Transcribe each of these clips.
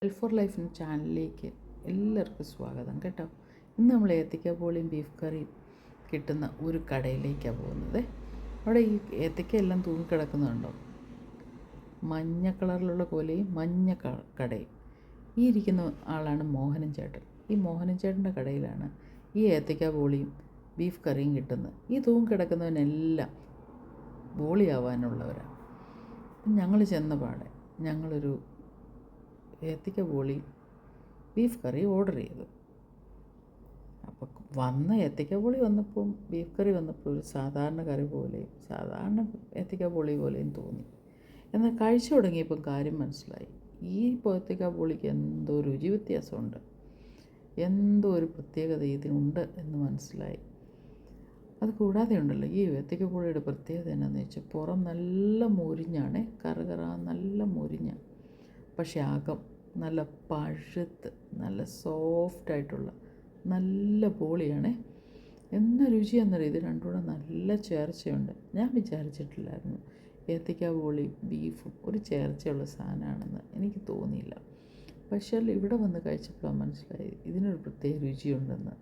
Health four life ചാനലിലേക്ക് എല്ലാവർക്കും സ്വാഗതം കേട്ടോ. ഇന്ന് നമ്മൾ ഏത്തയ്ക്കാപ്പോളിയും ബീഫ് കറിയും കിട്ടുന്ന ഒരു കടയിലേക്കാണ് പോകുന്നത്. അവിടെ ഈ ഏത്തയ്ക്കയെല്ലാം തൂങ്ങിക്കിടക്കുന്നുണ്ടോ, മഞ്ഞ കളറിലുള്ള കോലയും മഞ്ഞ കടയും. ഈ ഇരിക്കുന്ന ആളാണ് മോഹനൻ ചേട്ടൻ. ഈ മോഹനൻ ചേട്ടൻ്റെ കടയിലാണ് ഈ ഏത്തയ്ക്കാപ്പോളിയും ബീഫ് കറിയും കിട്ടുന്നത്. ഈ തൂങ്ങിക്കിടക്കുന്നവനെല്ലാം ബോളിയാവാനുള്ളവരാണ്. ഞങ്ങൾ ചെന്നപാടെ ഞങ്ങളൊരു ഏത്തയ്ക്കാപ്പോളി ബീഫ് കറി ഓർഡർ ചെയ്തു. അപ്പോൾ ഏത്തയ്ക്കാപ്പോളി വന്നപ്പോൾ ബീഫ് കറി വന്നപ്പോൾ ഒരു സാധാരണ കറി പോലെയും സാധാരണ ഏത്തയ്ക്കാപ്പോളി പോലെയും തോന്നി. എന്നാൽ കഴിച്ചു തുടങ്ങിയപ്പോൾ കാര്യം മനസ്സിലായി. ഈ ഏത്തയ്ക്കാപ്പോളിക്ക് എന്തോ രുചി വ്യത്യാസമുണ്ട്, എന്തോ ഒരു പ്രത്യേകത ഇതിനുണ്ട് എന്ന് മനസ്സിലായി. അത് കൂടാതെ ഉണ്ടല്ലോ, ഈ ഏത്തയ്ക്കാപ്പോളിയുടെ പ്രത്യേകത എന്നാന്ന് വെച്ചാൽ പുറം നല്ല മൊരിഞ്ഞാണ്, കറുകറ നല്ല മൊരിഞ്ഞ, പക്ഷേ അകം നല്ല പഴുത്ത് നല്ല സോഫ്റ്റായിട്ടുള്ള നല്ല പോളിയാണ്. എന്ന രുചിയാണെന്നറിയാം. ഇത് രണ്ടും കൂടെ നല്ല ചേർച്ചയുണ്ട്. ഞാൻ വിചാരിച്ചിട്ടില്ലായിരുന്നു ഏത്തയ്ക്കാപ്പോളി ബീഫും ഒരു ചേർച്ചയുള്ള സാധനമാണെന്ന്. എനിക്ക് തോന്നിയില്ല. പക്ഷേ ഇവിടെ വന്ന് കഴിച്ചപ്പോഴാണ് മനസ്സിലായി ഇതിനൊരു പ്രത്യേക രുചിയുണ്ടെന്ന്.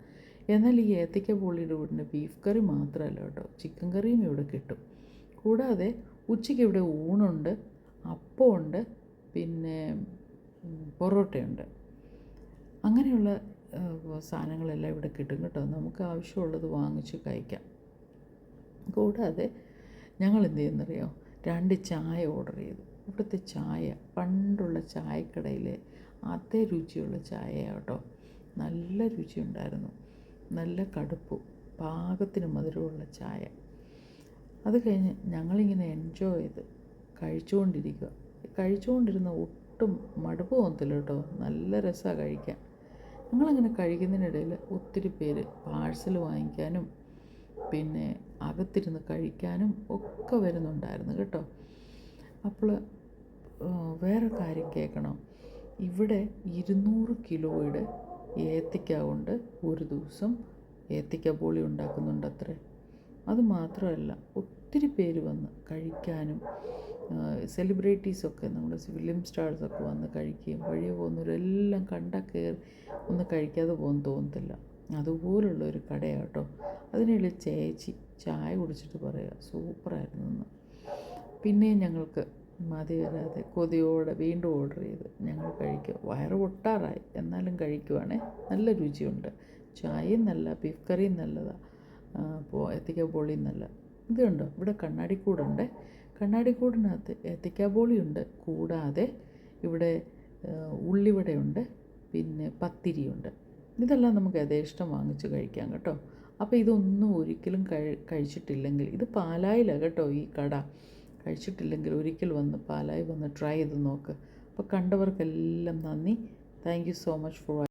എന്നാൽ ഈ ഏത്തയ്ക്കാപ്പോളിയുടെ കൂടെ ബീഫ് കറി മാത്രമല്ല കേട്ടോ, ചിക്കൻ കറിയും ഇവിടെ കിട്ടും. കൂടാതെ ഉച്ചയ്ക്ക് ഇവിടെ ഊണുണ്ട്, അപ്പമുണ്ട്, പിന്നെ പൊറോട്ടയുണ്ട്. അങ്ങനെയുള്ള സാധനങ്ങളെല്ലാം ഇവിടെ കിട്ടും കേട്ടോ. നമുക്ക് ആവശ്യമുള്ളത് വാങ്ങിച്ച് കഴിക്കാം. കൂടാതെ ഞങ്ങൾ എന്ത് ചെയ്യുന്നറിയോ, 2 ചായ ഓർഡർ ചെയ്തു. ഇവിടുത്തെ ചായ പണ്ടുള്ള ചായക്കടയിലെ അതേ രുചിയുള്ള ചായയാണ് കേട്ടോ. നല്ല രുചിയുണ്ടായിരുന്നു, നല്ല കടുപ്പും പാകത്തിന് മധുരമുള്ള ചായ. അത് കഴിഞ്ഞ് ഞങ്ങളിങ്ങനെ എൻജോയ് ചെയ്ത് കഴിച്ചുകൊണ്ടിരുന്ന ഒട്ടും മടുപ്പ് തോന്നത്തില്ല കേട്ടോ. നല്ല രസമാണ് കഴിക്കാൻ. ഞങ്ങളങ്ങനെ കഴിക്കുന്നതിനിടയിൽ ഒത്തിരി പേര് പാഴ്സൽ വാങ്ങിക്കാനും പിന്നെ അകത്തിരുന്ന് കഴിക്കാനും ഒക്കെ വരുന്നുണ്ടായിരുന്നു കേട്ടോ. അപ്പോൾ വേറെ കാര്യം കേൾക്കണം, ഇവിടെ 200 കിലോയുടെ ഏത്തയ്ക്ക കൊണ്ട് ഒരു ദിവസം ഏത്തയ്ക്കാപ്പോളി ഉണ്ടാക്കുന്നുണ്ടത്രേ. അതുമാത്രമല്ല, ഒത്തിരി പേര് വന്ന് കഴിക്കാനും സെലിബ്രിറ്റീസൊക്കെ, നമ്മുടെ ഫിലിം സ്റ്റാർസൊക്കെ വന്ന് കഴിക്കുകയും വഴിയെ പോകുന്നവരെല്ലാം കയറി ഒന്ന് കഴിക്കാതെ പോകുമെന്ന് തോന്നത്തില്ല. അതുപോലുള്ള ഒരു കടയാണ് കേട്ടോ. അതിനുള്ള ചേച്ചി ചായ കുടിച്ചിട്ട് പറയുക സൂപ്പറായിരുന്നു എന്ന്. പിന്നെയും ഞങ്ങൾക്ക് മതി വരാതെ കൊതിയോടെ വീണ്ടും ഓർഡർ ചെയ്ത് ഞങ്ങൾ കഴിക്കുക. വയറ് പൊട്ടാറായി എന്നാലും കഴിക്കുവാണേ. നല്ല രുചിയുണ്ട്. ചായയും നല്ല, ബീഫ് കറിയും നല്ലതാണ്, ഏത്തയ്ക്കാപ്പോളിയും നല്ല. ഇതുണ്ടോ, ഇവിടെ കണ്ണാടിക്കൂടുണ്ട്. കണ്ണാടിക്കൂടിനകത്ത് ഏത്തയ്ക്കാപ്പോളിയുണ്ട്. കൂടാതെ ഇവിടെ ഉള്ളിവടയുണ്ട്, പിന്നെ പത്തിരിയുണ്ട്. ഇതെല്ലാം നമുക്ക് യഥേഷ്ടം വാങ്ങിച്ച് കഴിക്കാം കേട്ടോ. അപ്പോൾ ഇതൊന്നും ഒരിക്കലും കഴിച്ചിട്ടില്ലെങ്കിൽ, ഇത് പാലായിലാണ് കേട്ടോ ഈ കട. കഴിച്ചിട്ടില്ലെങ്കിൽ ഒരിക്കൽ വന്ന് പാലായി വന്ന് ട്രൈ ചെയ്ത് നോക്ക്. അപ്പോൾ കണ്ടവർക്കെല്ലാം നന്ദി. Thank you so much for